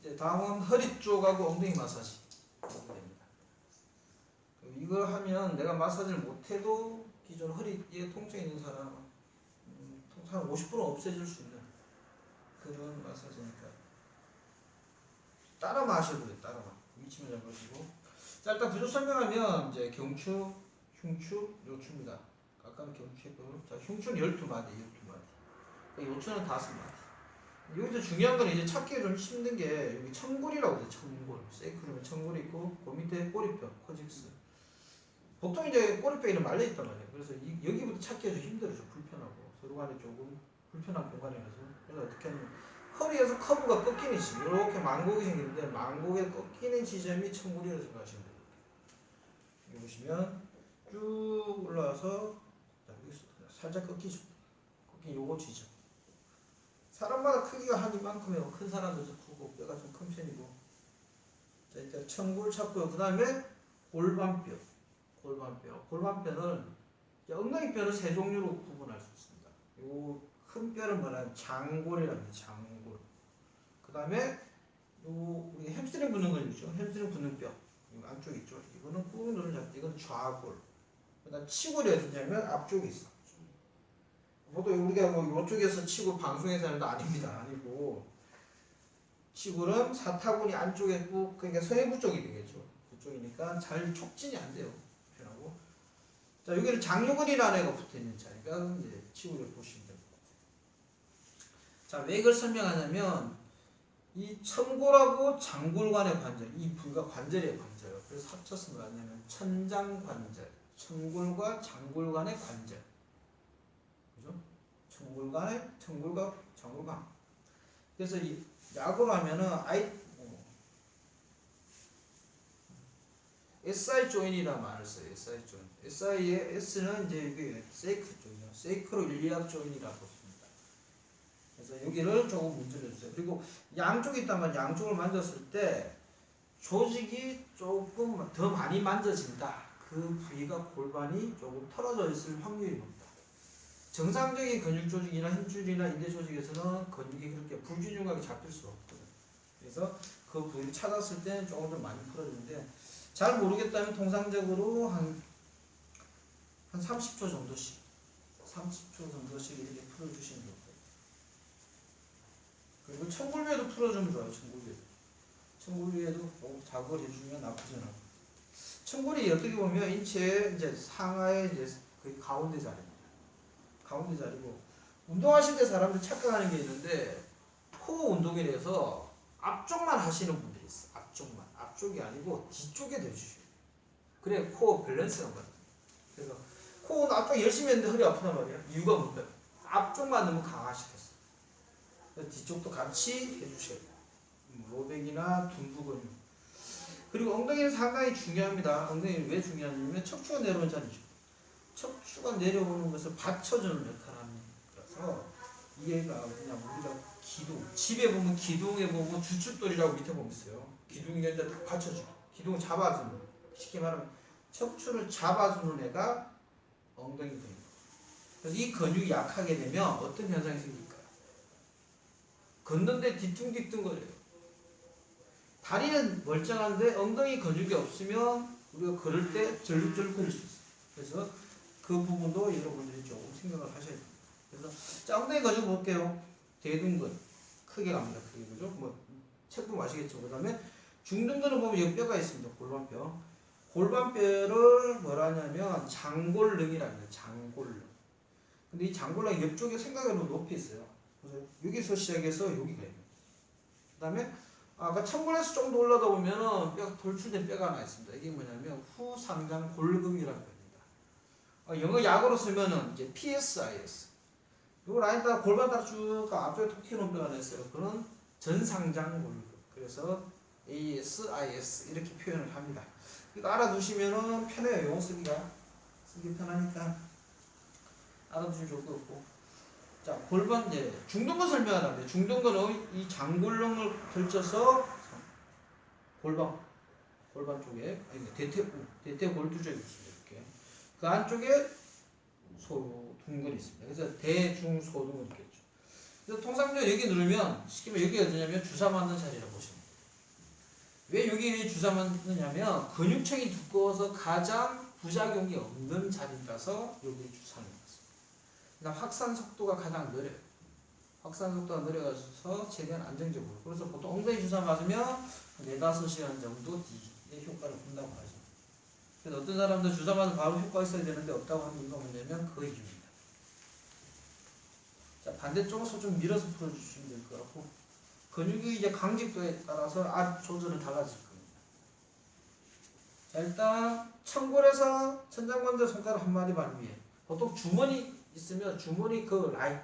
이제 다음은 허리 쪽하고 엉덩이 마사지 됩니다. 이걸 하면 내가 마사지를 못해도 기존 허리에 통증 있는 사람 한 50% 없애질 수 있는 그런 마사지니까 따라만 하셔도 돼요. 따라만 위치만 잘 보시고. 자, 일단 구조 설명하면 이제 경추, 흉추, 요추입니다. 아까는 경추했고, 자, 흉추는 12마디, 12마디. 요추는 5마디. 여기서 중요한 건 이제 찾기가 좀 힘든 게 여기 청골이라고 해요. 청골. 세이크루면 청골이 있고 그 밑에 꼬리뼈, 코직스. 보통 이제 꼬리뼈에는 말려 있단 말이에요. 그래서 여기부터 찾기가 좀 힘들어요. 불편하고 서로 간에 조금 불편한 공간이라서. 그래서 어떻게 하냐면 허리에서 커브가 꺾이는 지점, 이렇게 망곡이 생기는데 망곡에 꺾이는 지점이 청골이라고 생각하시면 돼요. 여기 보시면 쭉 올라와서 여기서 살짝 꺾이죠. 꺾인 요거 지점. 사람마다 크기가 한 이만큼이에요. 큰 사람도 좀 크고 뼈가 좀 큰 편이고. 자, 일단 청골 찾고요. 그 다음에 골반뼈. 골반뼈는 엉덩이 뼈는 세 종류로 구분할 수 있습니다. 요 큰 뼈는 뭐냐면 장골이랍니다. 장골. 그 다음에 요 우리 햄스트링 붙는 거 있죠. 햄스트링 붙는 뼈. 이 안쪽에 있죠. 이거는 꾹 누르는 이건 좌골. 그 다음 치골이 어디냐면 앞쪽에 있어. 보통 우리가 뭐 이쪽에서 치골 방송에서 하는 거 아닙니다. 아니고 치골은 사타구니 안쪽에 꾹 그러니까 서해부 쪽이 되겠죠. 그쪽이니까 잘 촉진이 안 돼요. 편하고. 자, 여기는 장요근이라는 애가 붙어 있는 자리가 이제 치골을 보시면 됩니다. 자, 왜 이걸 설명하냐면 이 청골하고 장골 간의 관절, 이 부위가 관절이에요, 관절. 그래서 합쳐서 뭐냐면 천장관절, 청골과 장골 간의 관절. 그죠? 청골과 장골 간. 그래서 이 약으로 하면은 SI 조인이라는 말을 써요. SI 조인. SI의 S는 이제 이게 세이크 조인이요. 세이크로 일리악 조인이라고 씁니다. 그래서 여기를 조금 문제를 주세요. 그리고 양쪽이 있다면 양쪽을 만졌을 때 조직이 조금 더 많이 만져진다. 그 부위가 골반이 조금 털어져 있을 확률이 높다. 정상적인 근육 조직이나 힘줄이나 인대 조직에서는 근육이 그렇게 불균형하게 잡힐 수 없거든요. 그래서 그 부위를 찾았을 때는 조금 더 많이 풀어지는데 잘 모르겠다면 통상적으로 한 30초 정도씩 이렇게 풀어주시면 돼요. 그리고 청골위에도 풀어주면 좋아요. 청골위에도 자극을 해주면 나쁘지 않아요. 청골이 어떻게 보면 인체의 이제 상하의 이제 거의 가운데 자리입니다. 가운데 자리고 운동하실 때 사람들 착각하는 게 있는데 코어 운동이라서 앞쪽만 하시는 분들이 있어. 앞쪽이 아니고 뒤쪽에 대주셔요. 그래 코어 밸런스가 맞아요. 그래서 코어는 앞쪽 열심히 했는데 허리 아프단 말이야. 이유가 뭔데? 앞쪽만 너무 강화시켰어. 뒤쪽도 같이 해주셔야 돼요. 로백이나 둔부 근육. 그리고 엉덩이는 상당히 중요합니다. 엉덩이는 왜 중요하냐면 척추가 내려오는 자리죠. 척추가 내려오는 것을 받쳐주는 역할을 하는 거라서 얘가 그냥 우리가 기둥, 집에 보면 기둥에 보면 주춧돌이라고 밑에 보면 있어요. 기둥이 이제 딱 받쳐주고 기둥을 잡아주는, 쉽게 말하면 척추를 잡아주는 애가 엉덩이 근육. 그래서 이 근육이 약하게 되면 어떤 현상이 생길까요? 걷는데 뒤뚱뒤뚱거려요. 다리는 멀쩡한데 엉덩이 근육이 없으면 우리가 걸을 때 절룩절룩거릴 수 있어요. 그래서 그 부분도 여러분들이 조금 생각을 하셔야 됩니다. 그래서 자, 엉덩이 근육 볼게요. 대둔근 크게 갑니다. 크게 그죠? 뭐 책보면 아시겠죠. 그 다음에 중둔근을 보면 여기 뼈가 있습니다. 골반뼈. 골반뼈를 뭐라 하냐면 장골릉이라고 해요. 장골릉. 근데 이 장골릉 옆쪽에 생각해보면 높이 있어요. 그래서 여기서 시작해서 여기가 있습니다. 그 다음에 아까 청골에서 좀 더 올라가 보면은 뼈 돌출된 뼈가 하나 있습니다. 이게 뭐냐면 후상장 골금이라는 겁니다. 영어 약으로 쓰면은 이제 PSIS. 요 라인 따라 골반 따라 쭉 앞쪽에 톡 튀어나온 뼈가 하나 있어요. 그건 전상장 골금. 그래서 ASIS 이렇게 표현을 합니다. 이거 알아두시면은 편해요. 영어 쓰기 편하니까 알아두시면 좋을 것 같고. 자, 골반 이제 중둔근 설명하는데 중둔근은 이 장골릉을 걸쳐서 골반 쪽에 대퇴골두 쪽에 있습니다. 이렇게 그 안쪽에 소둔근이 있습니다. 그래서 대중소둔근이 있겠죠. 그래서 통상적으로 여기 누르면 쉽게 말하면 여기가 어디냐면 주사 맞는 자리라고 보시면 돼요. 왜 여기 주사 맞느냐면 근육층이 두꺼워서 가장 부작용이 없는 자리라서 여기 주사를 맞습니다. 그다음 확산 속도가 가장 느려요. 확산 속도가 느려서 최대한 안정적으로. 그래서 보통 엉덩이 주사 맞으면 4-5시간 정도 뒤에 효과를 본다고 하죠. 그래서 어떤 사람들 주사 맞으면 바로 효과 있어야 되는데 없다고 하는 이유가 뭐냐면 그 이유입니다. 자, 반대쪽으로 좀 밀어서 풀어주시면 될 것 같고, 근육이 이제 강직도에 따라서 조절은 달라질 겁니다. 자, 일단 청골에서 천장관절 손가락 한 마디 반 위에 보통 주머니 있으면 주머니 그 라인,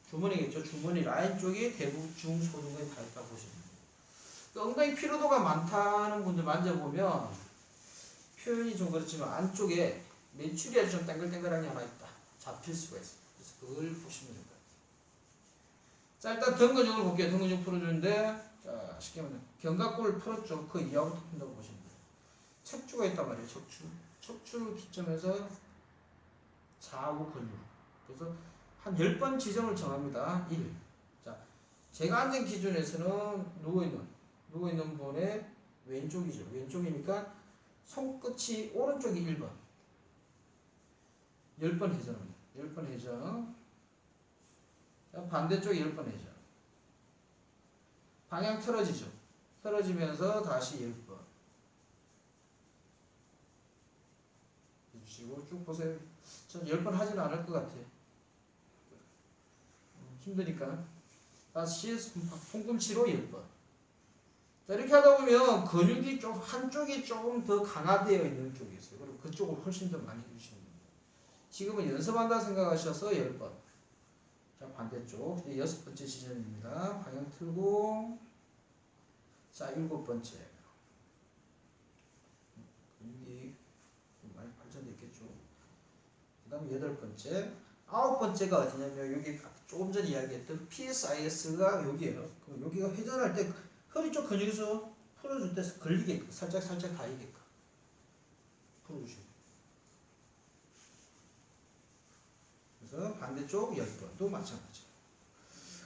주머니겠죠. 주머니 라인 쪽이 대부분 중소중근이 다 있다고 보시면 됩니다. 그 엉덩이 피로도가 많다는 분들 만져보면 표현이 좀 그렇지만 안쪽에 메추리알이 좀 땡글땡글한 게 하나 있다. 잡힐 수가 있어요. 그래서 그걸 보시면 됩니다. 자, 일단 등 근육을 볼게요. 등 근육 풀어주는데, 자, 쉽게 말하면 견갑골을 풀었죠. 그 이하부터 푼다고 보시면 돼요. 척추가 있단 말이에요. 척추를 기점해서 좌우 근육. 그래서 한 10번 지점을 정합니다. 1. 자, 제가 앉은 기준에서는 누워있는 분의 왼쪽이죠. 왼쪽이니까 손끝이 오른쪽이 1번. 10번 회전합니다. 10번 회전. 반대쪽 10번 회전. 방향 틀어지죠. 틀어지면서 다시 10번. 해주시고 쭉 보세요. 전 10번 하지는 않을 것 같아요. 힘드니까. 다시 손꿈치로 10번. 자, 이렇게 하다 보면 근육이 좀 한쪽이 조금 더 강화되어 있는 쪽이 있어요. 그리고 그쪽을 훨씬 더 많이 해주시면 됩니다. 지금은 연습한다 생각하셔서 10번. 자, 반대쪽 6번째 지점입니다. 방향 틀고, 자, 7번째. 근육이 많이 발전되어 있겠죠. 그 다음 8번째. 9번째가 어디냐면 여기 조금 전에 이야기했던 PSIS가 여기에요. 그럼 여기가 회전할 때 허리 쪽 근육에서 풀어줄 때 걸리게끔 살짝 닿이게끔 풀어주시면 돼요. 그래서 반대쪽 10번도 마찬가지.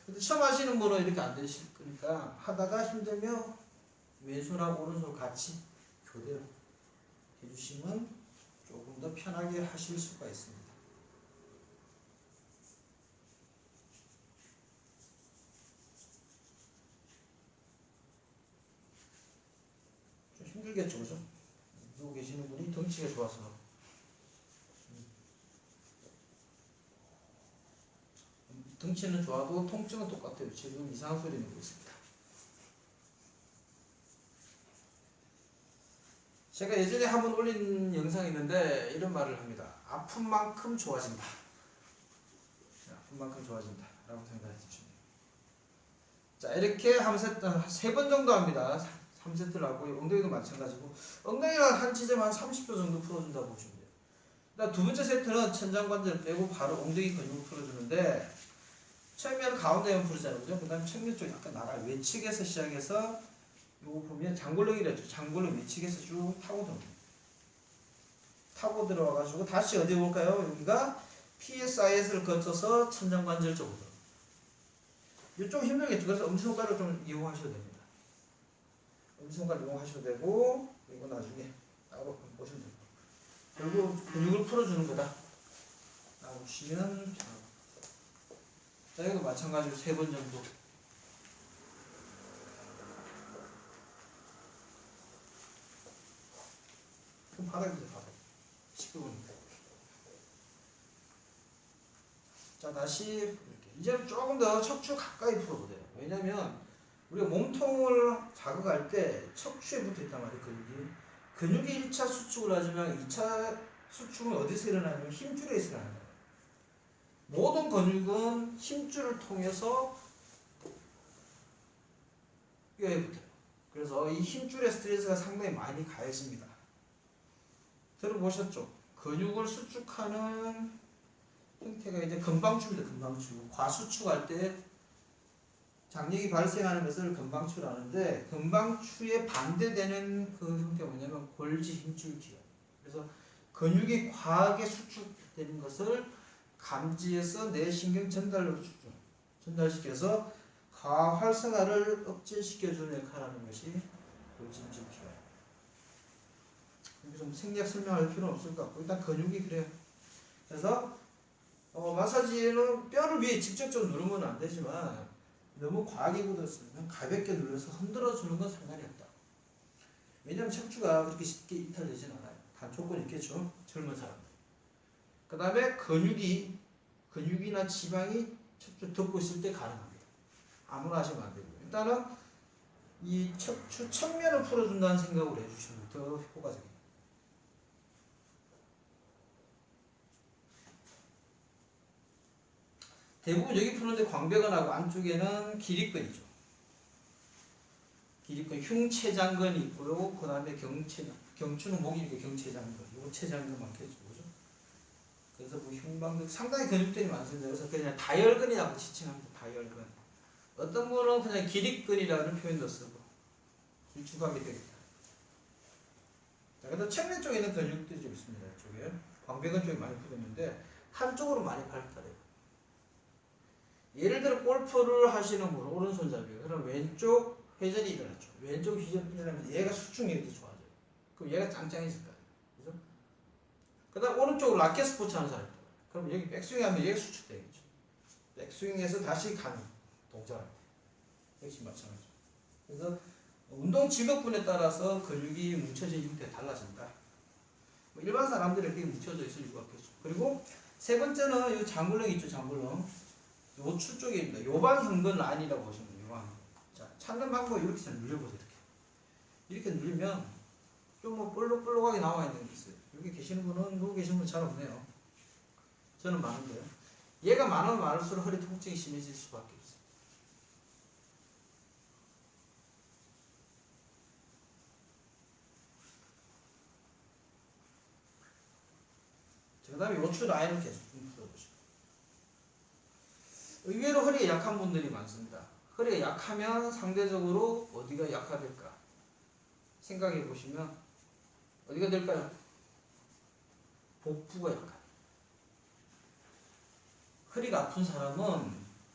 근데 처음 하시는 분은 이렇게 안 되실 거니까 하다가 힘들면 왼손하고 오른손 같이 교대로 해주시면 조금 더 편하게 하실 수가 있습니다. 좀 힘들겠죠, 그죠? 누워 계시는 분이 덩치가 좋아서. 덩치는 좋아도 통증은 똑같아요. 지금 이상한 소리 내고 있습니다. 제가 예전에 한번 올린 영상이 있는데 이런 말을 합니다. 아픈 만큼 좋아진다. 아픈 만큼 좋아진다 라고 생각해 주시면 돼요. 자, 이렇게 하면서 3번 정도 합니다. 3세트를 하고 엉덩이도 마찬가지고, 엉덩이는 한 지점 한 30초 정도 풀어준다고 보시면 돼요. 그다음 두 번째 세트는 천장관절 빼고 바로 엉덩이 근육을 풀어주는데, 처음에는 가운데만 풀잖아요. 그죠? 그 다음 측면 쪽 약간 나가요. 외측에서 시작해서 요거 보면 장골릉이랬죠. 장골릉 외측에서 쭉 타고 들어옵니다. 타고 들어와가지고 다시 어디 볼까요? 여기가 PSIS를 거쳐서 천장관절 쪽으로. 이쪽 힘들겠죠. 그래서 엄지손가락을 좀 이용하셔도 됩니다. 엄지손가락 이용하셔도 되고, 그리고 나중에 따로 보시면 됩니다. 결국 근육을 풀어주는 거다 라고 보시면, 자, 이것도 마찬가지로 3번 정도. 그럼 바닥이죠, 바닥. 시끄러우니까. 자, 다시 이렇게. 이제는 조금 더 척추 가까이 풀어보세요. 왜냐면 우리가 몸통을 자극할 때 척추에 붙어 있단 말이에요, 근육이. 근육이 1차 수축을 하지만 2차 수축은 어디서 일어나냐면 힘줄에서 일어나는 거예요. 모든 근육은 힘줄을 통해서 뼈에 붙어요. 그래서 이 힘줄의 스트레스가 상당히 많이 가해집니다. 들어보셨죠? 근육을 수축하는 형태가 이제 금방추입니다. 금방추. 과수축할 때 장력이 발생하는 것을 금방추를 하는데, 금방추에 반대되는 그 형태가 뭐냐면 골지 힘줄 기압. 그래서 근육이 과하게 수축되는 것을 감지해서 뇌신경 전달시켜서 과활성화를 억제시켜주는 역할을 하는 것이 골진지피가. 여기서 뭐 생략 설명할 필요는 없을 것 같고 일단 근육이 그래요. 그래서 마사지는 뼈를 위에 직접적으로 누르면 안 되지만 너무 과하게 굳었으면 가볍게 눌러서 흔들어 주는 건 상관이 없다. 왜냐하면 척추가 그렇게 쉽게 이탈되진 않아요. 단 조건이 있겠죠. 젊은 사람들. 그 다음에 근육이나 지방이 척추 덮고 있을 때 가능합니다. 아무나 하시면 안 되고요. 일단은 이 척추 측면을 풀어준다는 생각으로 해주시면 더 효과적입니다. 대부분 여기 푸는데 광배근하고 안쪽에는 기립근이죠. 기립근, 흉췌장근이 있고요. 그 다음에 경추는 목이니까 경췌장근. 이거 췌장근 많겠죠. 그죠? 그래서 뭐 흉방근 상당히 근육들이 많습니다. 그래서 그냥 다혈근이라고 지칭합니다. 다혈근. 어떤 분은 그냥 기립근이라는 표현도 쓰고 길쭉하게 되겠다. 자, 그다음 측면 쪽에는 근육들이 좀 있습니다. 이쪽에 광배근 쪽에 많이 풀었는데 한쪽으로 많이 발달해요. 예를 들어 골프를 하시는 분 오른손잡이에요. 그럼 왼쪽 회전이 일어났죠. 왼쪽 회전이 일어나면 얘가 수축력이 좋아져요. 그럼 얘가 짱짱해질 거예요. 그죠? 그 다음 오른쪽으로 라켓 스포츠 하는 사람. 그럼 여기 백스윙 하면 얘가 수축되겠죠. 백스윙에서 다시 가는 동작을 합니다. 역시 마찬가지죠. 그래서 운동 직업군에 따라서 근육이 뭉쳐진 형태가 달라진다. 뭐 일반 사람들이 이렇게 뭉쳐져 있을 이유가 없겠죠. 그리고 세 번째는 이 장물렁 있죠. 장물렁. 요추 쪽입니다. 요방형근 라인이라고 보시면 돼요. 요방. 자, 찾는 방법은 이렇게 잘 눌려보세요. 이렇게 누르면 좀 뭐 볼록볼록하게 나와 있는 게 있어요. 여기 계시는 분은 누구 계시는 분 잘 없네요. 저는 많은데요. 얘가 많으면 많을수록 허리 통증이 심해질 수밖에 없어요. 그 다음에 요추 라인을 계속 풀어보시고. 의외로 허리에 약한 분들이 많습니다. 허리가 약하면 상대적으로 어디가 약화될까? 생각해 보시면 어디가 될까요? 복부가 약합니다. 허리가 아픈 사람은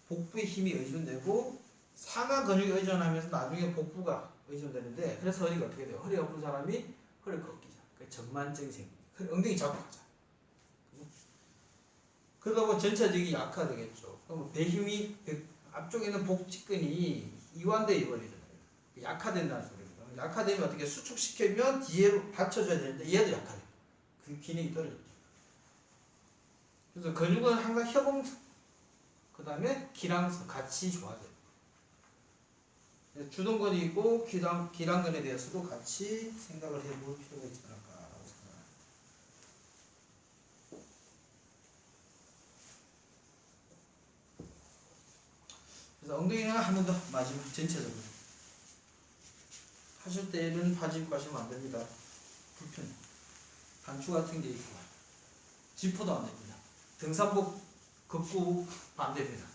복부에 힘이 의존되고 상하 근육이 의존하면서 나중에 복부가 의존되는데 그래서 허리가 어떻게 돼요? 허리가 아픈 사람이 허리 꺾이자. 그러니까 전만증이 생깁니다. 엉덩이 잡고 가자. 그러다 보면 전체적이 약화되겠죠. 그럼 배힘이 앞쪽에 있는 복직근이 이완되어 버리잖아요. 약화된다는 소리입니다. 약화되면 어떻게 수축시키면 뒤에 받쳐줘야 되는데 얘도 약화돼요. 그 기능이 떨어졌죠. 그래서 근육은 항상 협응성, 그 다음에 기랑성 같이 좋아져요. 주동근이 있고 기랑근에 대해서도 같이 생각을 해볼 필요가 있지 않을까라고 생각합니다. 그래서 엉덩이는 한 번 더 마지막 전체적으로 하실 때는 바지 입고 하시면 안 됩니다. 불편. 단추 같은 게 있고 지퍼도 안 됩니다. 등산복 걷고 반대입니다.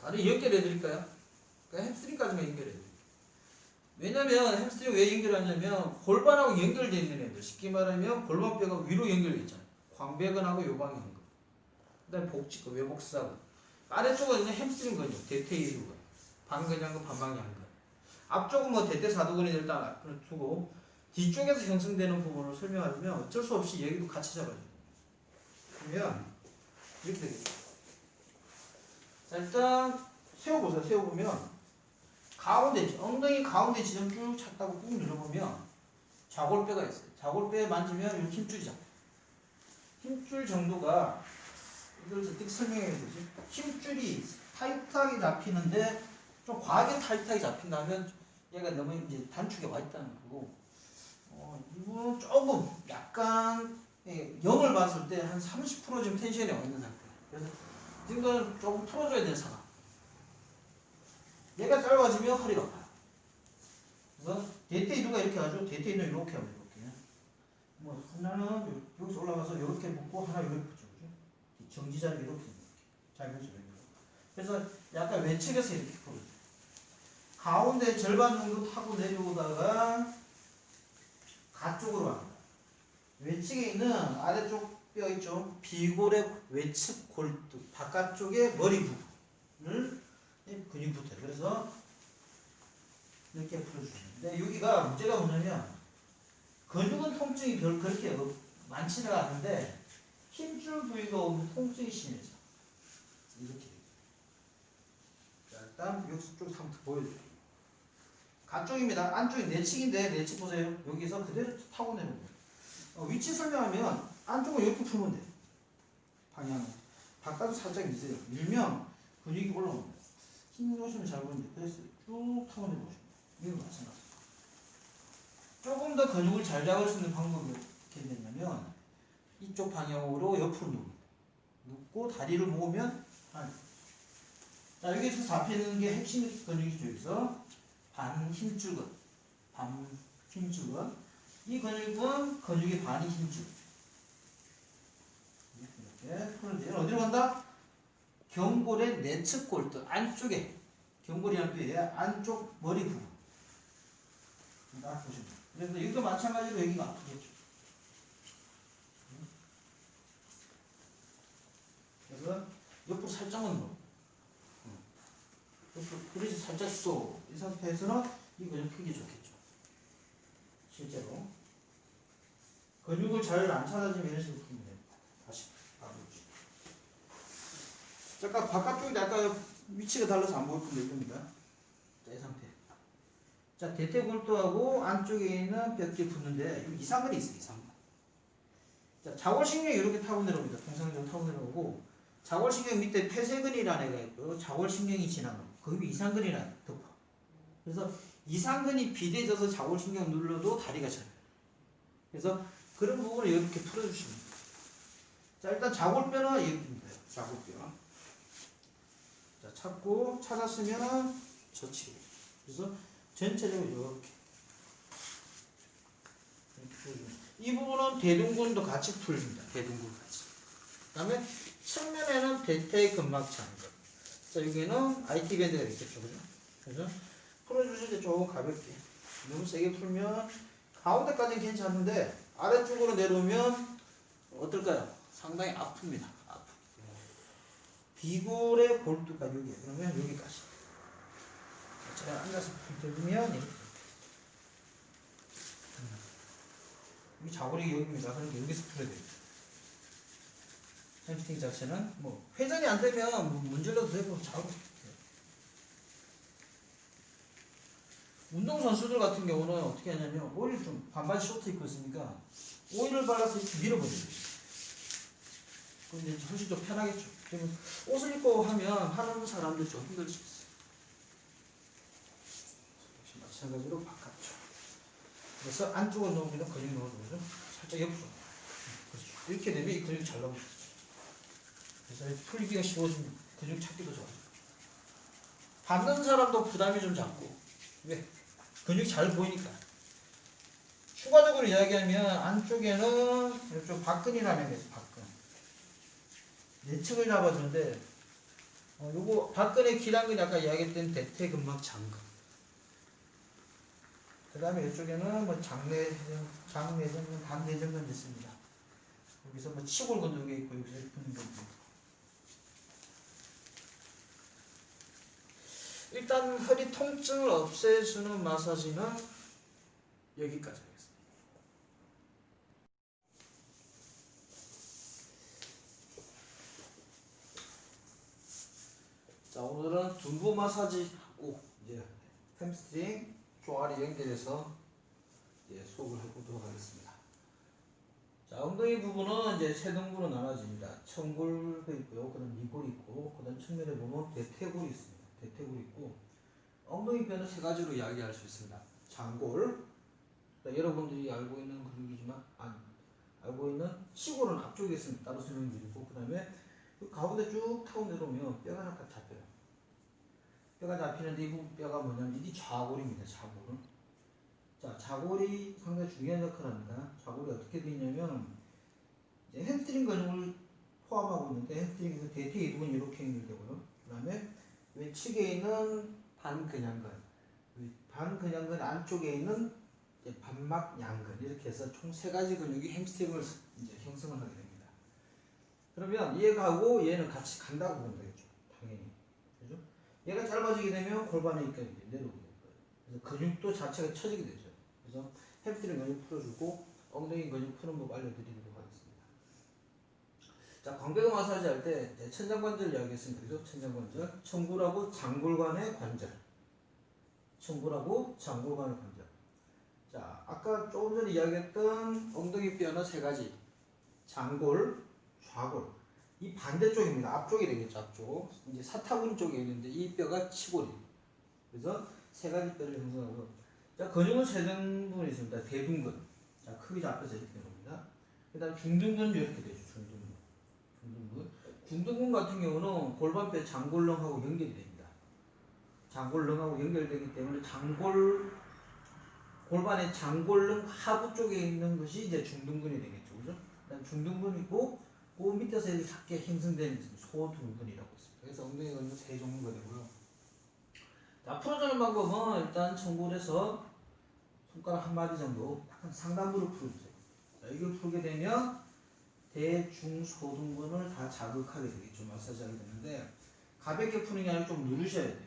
다리 연결해 드릴까요? 그러니까 햄스트링까지만 연결해 드릴게요. 왜냐면 햄스트링 왜 연결하냐면 골반하고 연결되어 있는 애들, 쉽게 말하면 골반뼈가 위로 연결되어 있잖아요. 광배근하고 요방형근, 그 다음에 복직근, 외복사근, 아래쪽은 이제 햄스트링 근육, 대퇴이두근, 방근양근, 반방양근, 앞쪽은 뭐 대퇴사두근이 일단 두고 뒤쪽에서 형성되는 부분을 설명하면 어쩔 수 없이 여기도 같이 잡아줘요. 그러면 이렇게 되겠죠. 자, 일단 세워보세요. 세워보면 가운데, 엉덩이 가운데 지점 쭉 찾다고 꾹 눌러보면 좌골뼈가 있어요. 좌골뼈에 만지면 이 힘줄이 잡혀요. 힘줄 정도가, 이걸 어떻게 설명해야 되지? 힘줄이 타이트하게 잡히는데 좀 과하게 타이트하게 잡힌다면 얘가 너무 이제 단축에 와 있다는 거고, 이거는 조금 약간 0을 봤을 때 한 30% 지금 텐션이 와 있는 상태예요. 그래서 이 정도는 조금 풀어줘야 되는 상황. 얘가 짧아지면 허리가 아파요. 그래서 대퇴이두가 이렇게 하죠. 대퇴이두는 이렇게 하면 이렇게. 뭐 하나는 여기서 올라가서 이렇게 묶고 하나 이렇게 붙죠. 그죠? 정지자를 이렇게. 잘 보시면 그래서 약간 외측에서 이렇게 풀어줘요. 가운데 절반 정도 타고 내려오다가 가쪽으로 갑니다. 외측에 있는 아래쪽 뼈 있죠? 비골의 외측 골두 바깥쪽에 머리 부분을 근육 붙어요. 그래서 이렇게 풀어주는데 여기가 문제가 뭐냐면 근육은 통증이 별 그렇게 많지는 않은데 힘줄 부위가 오면 통증이 심해져. 이렇게. 자, 일단 여기 쪽 한번 보여줄게요. 가쪽입니다. 안쪽이 내측인데 내측 보세요. 여기서 그대로 타고 내는 거예요. 위치 설명하면 안쪽은 이렇게 풀면 돼요. 방향은. 바깥으로 살짝 미세요. 밀면 근육이 올라옵니다. 힘 주시면 잘 보이는데 그래서 쭉 타고 내보십니다. 이건 마찬가지. 조금 더 근육을 잘 잡을 수 있는 방법이 어떻게 되냐면 이쪽 방향으로 옆으로 눕고 다리를 모으면 한. 자, 여기서 잡히는 게 핵심 근육이죠. 여기서 반 힘줄근, 반 힘줄근. 이 근육은 근육의 반이 힘줄. 이렇게 풀어줘요. 어디로 간다? 경골의 내측 골두 안쪽에 경골이라는 뼈의 안쪽 머리 부분. 딱 보시면. 그래서 여기도 마찬가지로 여기가 아프겠죠. 그래서 옆으로 살짝만 넣어. 그릇이 살짝 쏘. 이 상태에서는 이 근육 크기 좋겠죠. 실제로. 근육을 잘 안 찾아지면 이런 식으로 풀면 돼요. 다시. 잠깐 바깥쪽인데 아까 위치가 달라서 안 보일 건데 이겁니다. 자, 이 상태. 자, 대퇴골두하고 안쪽에 있는 벽지 붙는데 이상근이 있어요. 이상근. 자, 자골신경이 이렇게 타고 내려옵니다. 통상적으로 타고 내려오고 자골신경 밑에 폐쇄근이라는 애가 있고 자골신경이 지나가고 그 위에 이상근이라는 덮어. 그래서 이상근이 비대져서 자골신경 눌러도 다리가 져요. 그래서 그런 부분을 이렇게 풀어주시면 돼요. 자, 일단 자골뼈는 이렇게입니다. 자골뼈. 자, 찾았으면 젖히고. 그래서 전체적으로 이렇게 풀어줍니다. 이 부분은 대둔근도 같이 풀립니다. 대둔근 같이. 그 다음에 측면에는 대퇴근막장근. 자, 여기는 IT 밴드가 있겠죠. 그죠? 그래서 풀어주실 때 조금 가볍게. 너무 세게 풀면 가운데까지는 괜찮은데 아래쪽으로 내려오면 어떨까요? 상당히 아픕니다. 비골의 골두가 여기에요. 그러면 여기까지. 제가 앉아서 풀어주면 이렇게. 이 자골이 여기입니다. 그러니까 여기서 풀어야 돼요. 햄스트링 자체는 뭐 회전이 안 되면 문질러도 되고 자고. 운동선수들 같은 경우는 어떻게 하냐면 오일 좀 반바지 쇼트 입고 있으니까 오일을 발라서 이렇게 밀어버려요. 그럼 이제 훨씬 더 편하겠죠. 그러면 옷을 입고 하면 하는 사람들 좀 힘들 수 있어요. 마찬가지로 바깥쪽. 그래서 안쪽으로 넣으면 근육 넣어주죠. 살짝 옆으로. 그렇죠. 이렇게 되면 이 근육이 잘 나오죠. 그래서 풀기가 쉬워지면 근육 찾기도 좋아요. 받는 사람도 부담이 좀 작고. 왜? 근육이 잘 보이니까. 추가적으로 이야기하면 안쪽에는 이쪽 박근이라는 게 있어요. 박근. 내측을 잡아주는데 요거 박근의 기란근이 아까 이야기했던 대퇴근막 장근. 그 다음에 이쪽에는 뭐 장내전근, 간내전근 있습니다. 여기서 뭐 치골근 여기 있고 여기서 붙는 거 있고. 일단 허리 통증을 없애주는 마사지는 여기까지 하겠습니다. 자, 오늘은 둔부 마사지하고 이제 햄스트링 종아리 연결해서 이제 수업을 해보도록 하겠습니다. 자, 엉덩이 부분은 이제 세 등분으로 나눠집니다. 청골도 있고요, 그다음 미골이 있고, 그다음 측면에 보면 대퇴골이 있습니다. 대퇴골이 있고, 엉덩이 뼈는 세 가지로 이야기할 수 있습니다. 장골, 여러분들이 알고 있는 근육이지만 알고 있는 시골은 앞쪽에 있습니다. 따로 설명드리고, 그다음에 그 가운데 쭉 타고 내려오면 뼈가 하나 잡혀요. 뼈가 잡히는데 이 부분 뼈가 뭐냐면 이게 좌골입니다. 좌골은. 자, 좌골이 상당히 중요한 역할을 합니다. 좌골이 어떻게 되어 있냐면 이제 햄스트링 근육을 포함하고 있는데 햄스트링에서 대퇴 이두근 이렇게 연결되고요. 그 다음에 외측에 있는 반근양근, 반근양근 안쪽에 있는 이제 반막 양근 이렇게 해서 총 세 가지 근육이 햄스트링을 이제 형성을 하게 됩니다. 그러면 얘가하고 얘는 같이 간다고 보면 되겠죠. 당연히. 그죠? 얘가 짧아지게 되면 골반이니까 이제 내려오게 될 거예요. 그래서 근육도 자체가 처지게 되죠. 그래서 햄스트링 근육 풀어주고 엉덩이 근육 푸는 법 알려드리도록 하겠습니다. 자, 광배근 마사지 할 때 천장관절 이야기했습니다. 그죠? 천장관절, 청골하고 장골간의 관절, 청골하고 장골간의 관절. 자, 아까 조금 전에 이야기했던 엉덩이 뼈는 세 가지. 장골, 좌골. 이 반대쪽입니다. 앞쪽이 되겠죠. 앞쪽. 이제 사타구니 쪽에 있는데 이 뼈가 치골이. 그래서 세 가지 뼈를 형성하고. 자, 근육은 세 등분이 있습니다. 대둔근. 자, 크게 잡혀서 이렇게 됩니다. 그 다음 중둔근 이렇게 되죠. 중둔근. 중둔근 같은 경우는 골반뼈 장골렁하고 연결이 됩니다. 장골렁하고 연결되기 때문에 골반의 장골렁 하부 쪽에 있는 것이 이제 중둔근이 되겠죠. 그죠? 그다음 중둔근이고, 그 밑에서 이렇게 작게 형성되는 소둔근이라고 있습니다. 그래서 엉덩이가 세 종류가 되고요. 자, 풀어주는 방법은 일단 청골에서 손가락 한 마디 정도 약간 상단부를 풀어주세요. 자, 이걸 풀게 되면 대중소둔근을 다 자극하게 되겠죠. 마사지하게 되는데 가볍게 푸는 게 아니라 좀 누르셔야 돼요.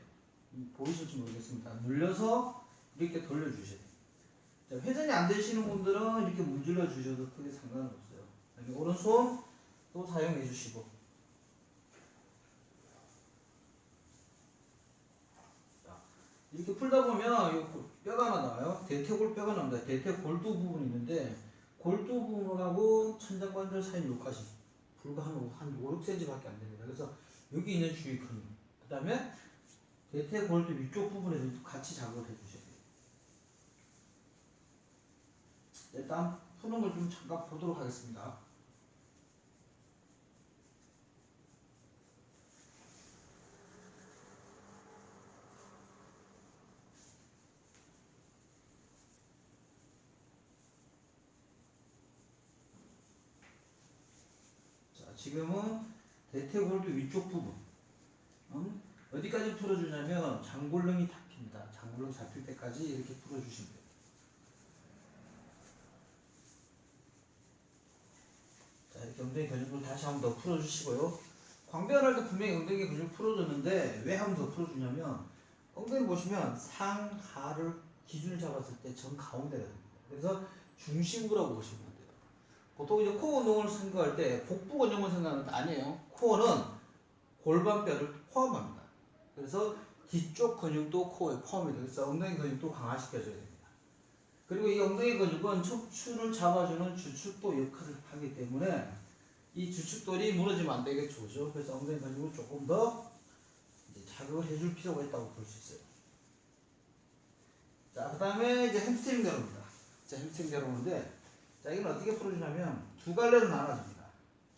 보이실지 모르겠습니다. 눌려서 이렇게 돌려주셔야 돼요. 자, 회전이 안 되시는 분들은 이렇게 문질러 주셔도 크게 상관은 없어요. 오른손 또 사용해 주시고. 자, 이렇게 풀다 보면 이 뼈가 하나 나와요. 대퇴골 뼈가 나옵니다. 대퇴골두 부분이 있는데 골두 부분하고 천장관절 사이 여기까지 불과 한 5, 6cm밖에 안 됩니다. 그래서 여기 있는 주위 근육, 그 다음에 대퇴골두 위쪽 부분에서 같이 작업을 해주셔야 돼요. 일단 푸는 걸 좀 잠깐 보도록 하겠습니다. 자, 지금은 대퇴골두 위쪽 부분. 어디까지 풀어주냐면 장골렁이 잡힙니다. 장골렁 잡힐 때까지 이렇게 풀어주시면 돼요. 자, 이렇게 엉덩이 근육을 다시 한 번 더 풀어주시고요. 광배근 할 때 분명히 엉덩이 근육 풀어줬는데 왜 한 번 더 풀어주냐면 엉덩이 보시면 상하를 기준을 잡았을 때 정 가운데가 됩니다. 그래서 중심부라고 보시면 돼요. 보통 이제 코어 운동을 생각할 때 복부 근육을 생각하는데 아니에요. 코어는 골반뼈를 포함합니다. 그래서 뒤쪽 근육도 코어에 포함이 되어서 엉덩이 근육도 강화시켜줘야 됩니다. 그리고 이 엉덩이 근육은 척추를 잡아주는 주축도 역할을 하기 때문에 이 주축돌이 무너지면 안 되겠죠. 그죠? 그래서 엉덩이 근육을 조금 더 자극을 해줄 필요가 있다고 볼 수 있어요. 자, 그 다음에 이제 햄스트링 내려옵니다. 자, 햄스트링 내려오는데, 자, 이건 어떻게 풀어주냐면 두 갈래로 나눠집니다.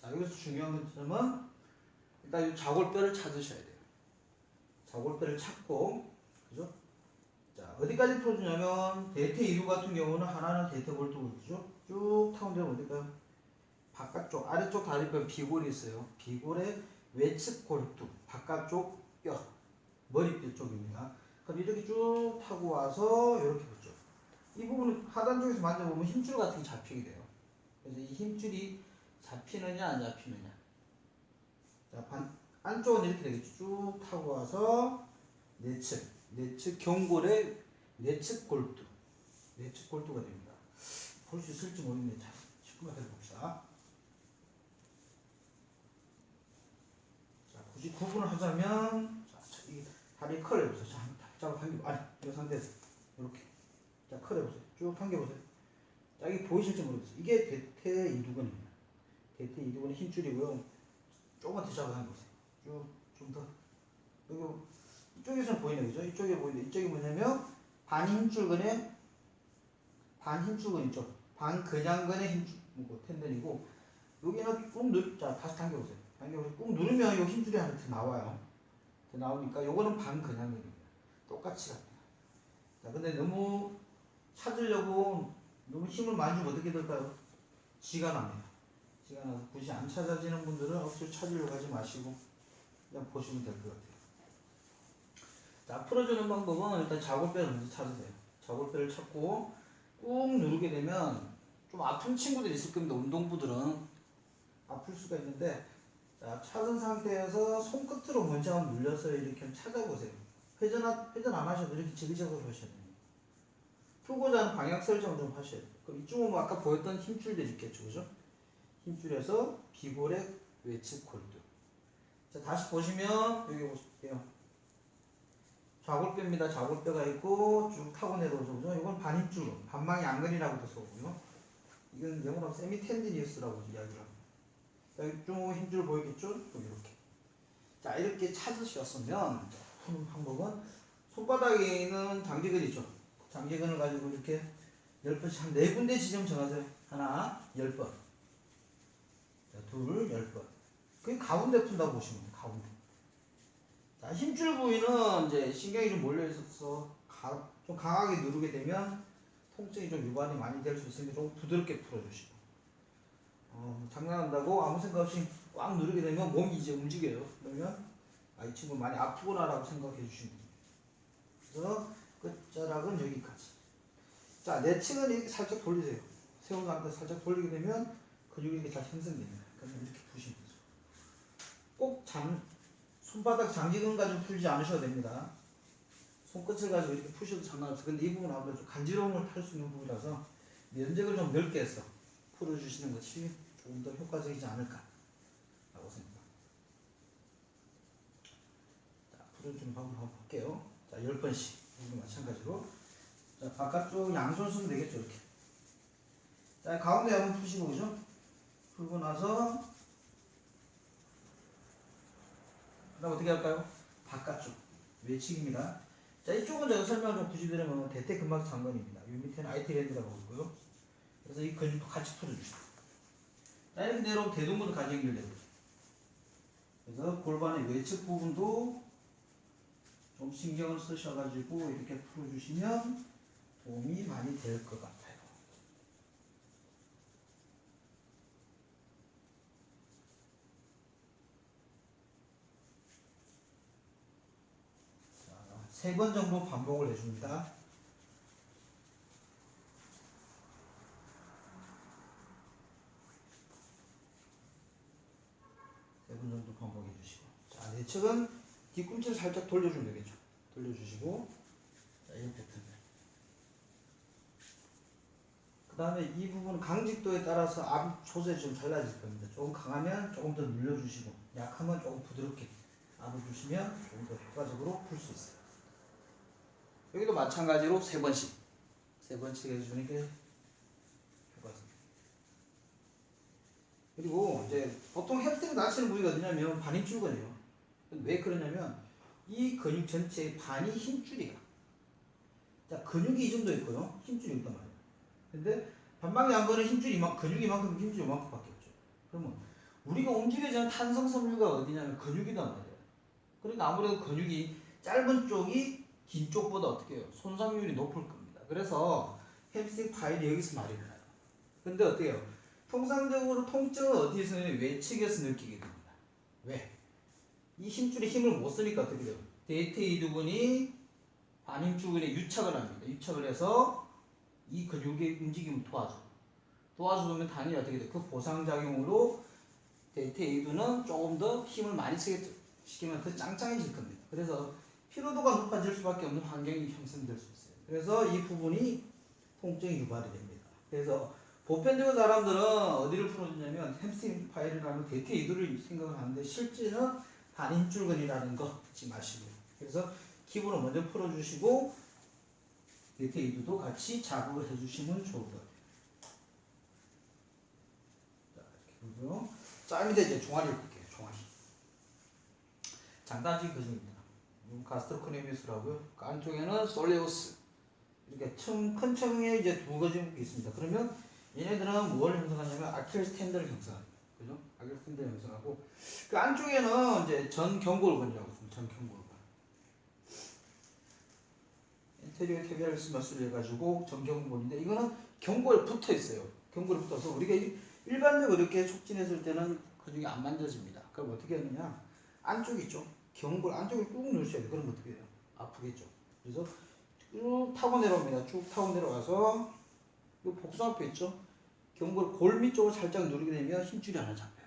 자, 여기서 중요한 점은 일단 이 좌골뼈를 찾으셔야 돼요. 좌골뼈를 찾고, 그죠? 자, 어디까지 풀어주냐면 대퇴 이두 같은 경우는 하나는 대퇴골두죠. 쭉 타고 내려오면 어딜까요? 바깥쪽 아래쪽 다리뼈 비골이 있어요. 비골의 외측 골두 바깥쪽 뼈 머리뼈 쪽입니다. 그럼 이렇게 쭉 타고 와서 이렇게 붙죠. 이 부분을 하단 쪽에서 만져보면 힘줄 같은 게 잡히게 돼요. 그래서 이 힘줄이 잡히느냐 안 잡히느냐. 자, 안쪽은 이렇게 되겠죠. 쭉 타고 와서 내측 경골의 내측 골두가 됩니다. 볼 수 있을지 모르겠네요. 자, 10분만 해봅시다. 자, 굳이 구분을 하자면, 자, 이 다리 컬 해보세요. 자, 자, 당겨, 아니, 이 상태에서 이렇게, 자, 컬 해보세요. 쭉 당겨보세요. 자, 이게 보이실지 모르겠어요. 이게 대퇴 이두근입니다. 대퇴 이두근의 힘줄이고요. 조금만 더 잡아 당겨보세요. 쭉, 좀 더. 여기 이쪽에서는 보이네, 그죠? 이쪽에 보이는데 이쪽이 뭐냐면 반힘줄근의 반힘줄근 있죠. 반근양근의 힘줄, 뭐 텐던이고 여기는 꾹 자, 다시 당겨보세요. 당겨보세요. 꾹 누르면 요 힘줄이 하나 더 나와요. 더 나오니까 요거는 반근양근입니다. 똑같이 갑니다. 자, 근데 너무 찾으려고 너무 힘을 많이 주면 어떻게 될까요? 지가 납니다. 시간 나서 굳이 안 찾아지는 분들은 억지로 찾으려고 하지 마시고 그냥 보시면 될 것 같아요. 자, 풀어주는 방법은 일단 좌골뼈를 먼저 찾으세요. 좌골뼈를 찾고 꾹 누르게 되면 좀 아픈 친구들이 있을 겁니다. 운동부들은 아플 수가 있는데, 자, 찾은 상태에서 손끝으로 먼저 한번 눌려서 이렇게 찾아보세요. 회전 안 하셔도 이렇게 지그재그로 하셔야 돼요. 풀고자 하는 방향 설정을 좀 하셔야 돼요. 그럼 이쪽은 뭐 아까 보였던 힘줄들이 있겠죠, 그죠? 힘줄에서 비골의 외측 골두. 자, 다시 보시면 여기 보실게요. 좌골뼈입니다. 좌골뼈가 있고 쭉 타고 내려오죠, 그죠? 이건 반힘줄, 반망이 안근이라고도 써고요. 이건 영어로 세미텐디니우스라고 이야기를 합니다. 여기 쭉 힘줄 보이겠죠? 또 이렇게. 자, 이렇게 찾으셨으면 푸는 방법은 손바닥에 있는 장기근 있죠? 장기근을 가지고 이렇게 10번씩 한 4군데 지점 정하세요. 하나, 10번. 자, 둘, 10번. 그게 가운데 푼다고 보시면 돼요. 가운데. 자, 힘줄 부위는 이제 신경이 좀 몰려 있어서 좀 강하게 누르게 되면 통증이 좀 유발이 많이 될 수 있으니까 좀 부드럽게 풀어주시고. 장난한다고 아무 생각 없이 꽉 누르게 되면 몸이 이제 움직여요. 그러면 이 친구 많이 아프구나라고 생각해 주시면 됩니다. 그래서 끝자락은 여기까지. 자, 내측은 이렇게 살짝 돌리세요. 세운 상태 살짝 돌리게 되면 근육이 이렇게 잘 형성됩니다. 그래서 이렇게 푸시면 되죠. 꼭 손바닥 장기근 가지고 풀지 않으셔도 됩니다. 손끝을 가지고 이렇게 푸셔도 상관없어요. 근데 이 부분은 아무래도 좀 간지러움을 탈 수 있는 부분이라서 면적을 좀 넓게 해서 풀어주시는 것이 조금 더 효과적이지 않을까 라고 생각합니다. 자, 풀어주는 방법 한번 볼게요. 자, 10번씩 마찬가지로. 자, 바깥쪽 양손 쓰면 되겠죠, 이렇게. 자, 가운데 한번 푸시고, 그죠? 풀고 나서 그 다음 어떻게 할까요? 바깥쪽 외측입니다. 자, 이쪽은 제가 설명을 좀 굳이 드리면 대퇴근막 장근입니다. 이 밑에는 아이티랜드라고 있고요. 그래서 이 근육도 같이 풀어주시고. 자, 이렇게 내려오면 대둔근도 같이 연결되고요. 그래서 골반의 외측 부분도 좀 신경을 쓰셔가지고 이렇게 풀어주시면 도움이 많이 될 것 같아요. 자, 3번 정도 반복을 해줍니다. 3번 정도 반복해 주시고. 자, 내측은 뒤꿈치를 살짝 돌려주면 되겠죠. 돌려주시고. 자, 이 패턴. 그 다음에 이 부분은 강직도에 따라서 압 소재가 좀 달라질 겁니다. 조금 강하면 조금 더 눌러주시고, 약하면 조금 부드럽게 압어주시면 조금 더 효과적으로 풀 수 있어요. 여기도 마찬가지로 3번씩 해주는 게 효과적입니다. 그리고 이제 보통 햄스트링 다치는 부위가 어디냐면 반힘줄근이에요. 왜 그러냐면 이 근육 전체의 반이 힘줄이야. 자, 근육이 이 정도 있고요. 힘줄이 있단 말이에요. 근데 반망이 안 거는 근육이 이만큼 힘줄이 이만큼밖에 없죠. 그러면 우리가 움직여지는 탄성 섬유가 어디냐면 근육이단 말이에요. 그러니까 아무래도 근육이 짧은 쪽이 긴 쪽보다 어떻게 해요? 손상률이 높을 겁니다. 그래서 햄스트링 파일이 여기서 말이 나요. 근데 어떻게 해요? 통상적으로 통증은 어디에서 외측에서 느끼게 됩니다. 왜? 이 힘줄이 힘을 못 쓰니까 어떻게 돼요? 대퇴이두근이 반힘줄근에 유착을 합니다. 유착을 해서 이 근육의 움직임을 도와주면 당연히 어떻게 돼요? 그 보상작용으로 대퇴이두는 조금 더 힘을 많이 쓰게 시키면 더 짱짱해질 겁니다. 그래서 피로도가 높아질 수밖에 없는 환경이 형성될 수 있어요. 그래서 이 부분이 통증이 유발이 됩니다. 그래서 보편적인 사람들은 어디를 풀어주냐면 햄스트링 파일이라는 대퇴이두를 생각을 하는데 실제는 반힘줄근이라는 거 잊지 마시고요. 그래서 기부를 먼저 풀어주시고 대퇴이두도 같이 자극을 해주시면 좋을 것 같아요. 자, 이렇게 보고요. 자, 밑에 이제 종아리를 볼게요. 종아리. 장단지 근육입니다. 가스트로크네미우스라고요. 그 안쪽에는 솔레우스. 이렇게 큰 층에 이제 2가지 있습니다. 그러면 얘네들은 뭘 형성하냐면 아킬레스 텐더를 형성합니다. 그죠? 아킬레스 텐더를 형성하고 그 안쪽에는 이제 전경골근이라고 있습니다. 전경골근. 인테리어 캐비얼스 머슬을 해가지고 전경골인데 이거는 경골에 붙어 있어요. 경골에 붙어서 우리가 일반적으로 이렇게 촉진했을 때는 근육이 안 만져집니다. 그럼 어떻게 하느냐? 안쪽 있죠? 경골 안쪽을 꾹 누르셔야 돼요. 그럼 어떻게 돼요? 아프겠죠. 그래서 쭉 타고 내려옵니다. 쭉 타고 내려와서 이 복숭 앞에 있죠? 경골 골밑 쪽을 살짝 누르게 되면 힘줄이 하나 잡혀요.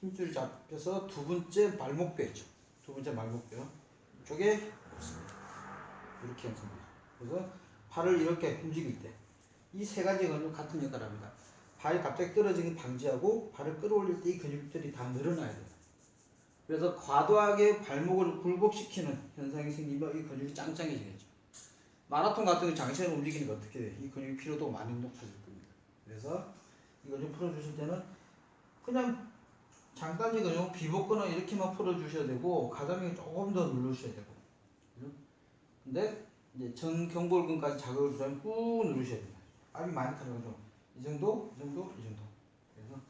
힘줄이 잡혀서 두 번째 말목뼈 있죠? 두 번째 말목뼈 이쪽에 없습니다. 이렇게 형성돼요. 그래서 발을 이렇게 움직일 때 이 세 가지 근육 같은 역할을 합니다. 발이 갑자기 떨어지는 방지하고 발을 끌어올릴 때 이 근육들이 다 늘어나야 돼요. 그래서 과도하게 발목을 굴곡시키는 현상이 생기면 이 근육이 짱짱해지겠죠. 마라톤 같은 거 장시간 움직이니까 어떻게 돼요? 이 근육 피로도 많이 높아질 겁니다. 그래서 이거 좀 풀어주실 때는 그냥 장단지 근육 비복근은 이렇게만 풀어주셔야 되고 가다미는 조금 더 누르셔야 되고 근데 이제 전 경골근까지 자극을 주려면 꾹 누르셔야 됩니다. 압이 많이 들어가죠. 이 정도, 이 정도, 이 정도. 그래서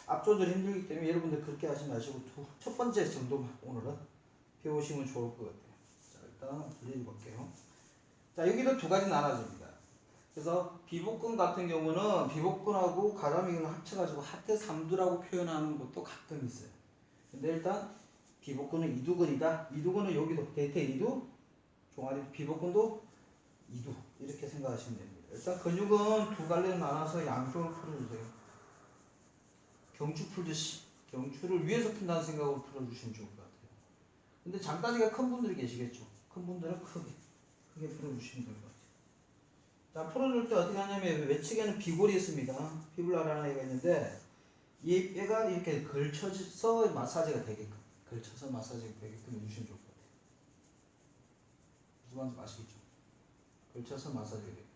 앞 조절이 힘들기 때문에 여러분들 그렇게 하지 마시고 첫 번째 정도만 오늘은 배우시면 좋을 것 같아요. 자, 일단 돌려볼게요. 자, 여기도 두 가지 나눠집니다. 그래서 비복근 같은 경우는 비복근하고 가다미근을 합쳐가지고 하태 삼두라고 표현하는 것도 가끔 있어요. 근데 일단 비복근은 이두근이다. 이두근은 여기도 대퇴 이두, 종아리 비복근도 이두 이렇게 생각하시면 됩니다. 일단 근육은 두 갈래로 나눠서 양쪽으로 풀어주세요. 경추 풀듯이 경추를 위에서 푼다는 생각으로 풀어주시면 좋을 것 같아요. 근데 장단지가 큰 분들이 계시겠죠. 큰 분들은 크게 풀어주시면 될 것 같아요. 자, 풀어줄 때 어떻게 하냐면 외측에는 비골이 있습니다. 피블라라는 애가 있는데 이 뼈가 이렇게 걸쳐서 마사지가 되게끔 걸쳐서 마사지가 되게끔 해주시면 좋을 것 같아요. 무슨 말인지 아시겠죠? 걸쳐서 마사지가 되게끔.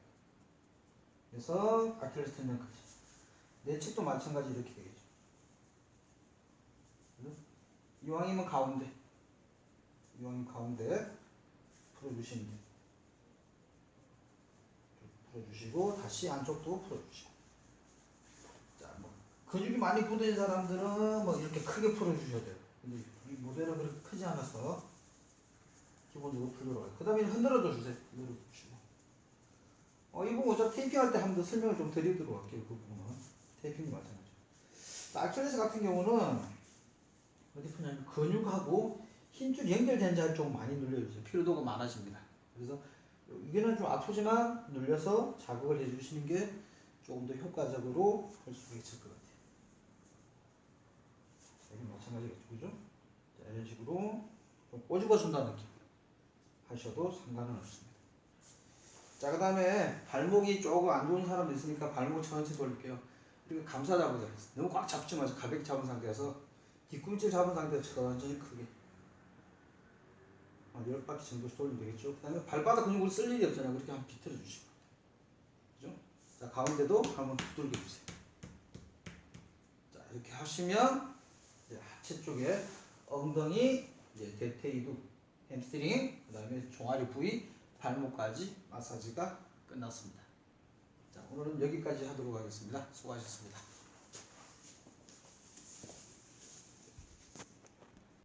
그래서 아킬레스 텐던까지. 내측도 마찬가지 이렇게 되겠죠. 이왕이면 가운데 풀어주시면 돼요. 풀어주시고 다시 안쪽도 풀어주시고. 자, 뭐 근육이 많이 굳은 사람들은 뭐 이렇게 크게 풀어주셔야 돼요. 근데 이 모델은 그렇게 크지 않아서 기본적으로 풀도록 해요. 그 다음에 흔들어도 주세요. 흔들어주시고. 이 부분 어차피 테이핑할 때 한 번 더 설명을 좀 드리도록 할게요. 그 부분은 테이핑이 마찬가지죠. 아킬레스 같은 경우는 어디 푸냐면 근육하고 힘줄이 연결된 자리 좀 많이 눌려주세요. 피로도가 많아집니다. 그래서 이게는 좀 아프지만 눌려서 자극을 해주시는 게 조금 더 효과적으로 할 수 있을 것 같아요. 여기 마찬가지겠죠, 그죠? 자, 이런 식으로 좀 꼬집어 준다는 느낌 하셔도 상관은 없습니다. 자, 그 다음에 발목이 조금 안 좋은 사람도 있으니까 발목 천천히 돌릴게요. 이렇게 감싸 잡으세요. 너무 꽉 잡지 마세요. 가볍게 잡은 상태에서 뒤꿈치 잡은 상태에서 천천히 크게 10바퀴 정도 돌리면 되겠죠. 그 다음에 발바닥 근육을 쓸 일이 없잖아요. 그렇게 한번 비틀어 주시고. 그죠? 자, 가운데도 한번 두들겨 주세요. 자, 이렇게 하시면 이제 하체 쪽에 엉덩이, 이제 대퇴이두, 햄스트링, 그 다음에 종아리 부위, 발목까지 마사지가 끝났습니다. 자, 오늘은 여기까지 하도록 하겠습니다. 수고하셨습니다.